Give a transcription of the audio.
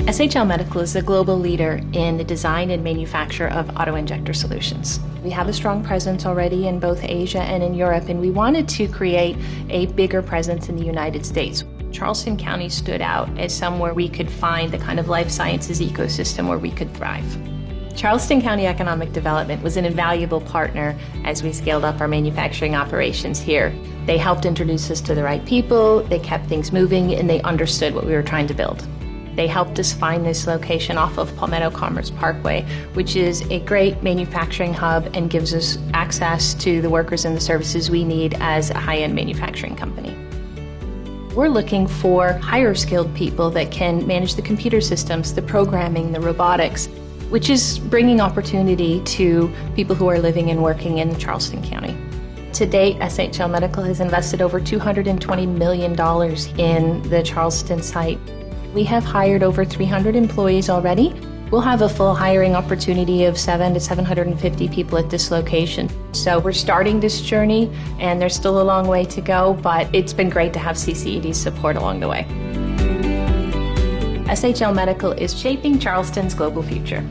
SHL Medical is a global leader in the design and manufacture of auto-injector solutions. We have a strong presence already in both Asia and in Europe, and we wanted to create a bigger presence in the United States. Charleston County stood out as somewhere we could find the kind of life sciences ecosystem where we could thrive. Charleston County Economic Development was an invaluable partner as we scaled up our manufacturing operations here. They helped introduce us to the right people, they kept things moving, and they understood what we were trying to build. They helped us find this location off of Palmetto Commerce Parkway, which is a great manufacturing hub and gives us access to the workers and the services we need as a high-end manufacturing company. We're looking for higher skilled people that can manage the computer systems, the programming, the robotics, which is bringing opportunity to people who are living and working in Charleston County. To date, SHL Medical has invested over $220 million in the Charleston site. We have hired over 300 employees already. We'll have a full hiring opportunity of 700 to 750 people at this location. So we're starting this journey, and there's still a long way to go, but it's been great to have CCED's support along the way. SHL Medical is shaping Charleston's global future.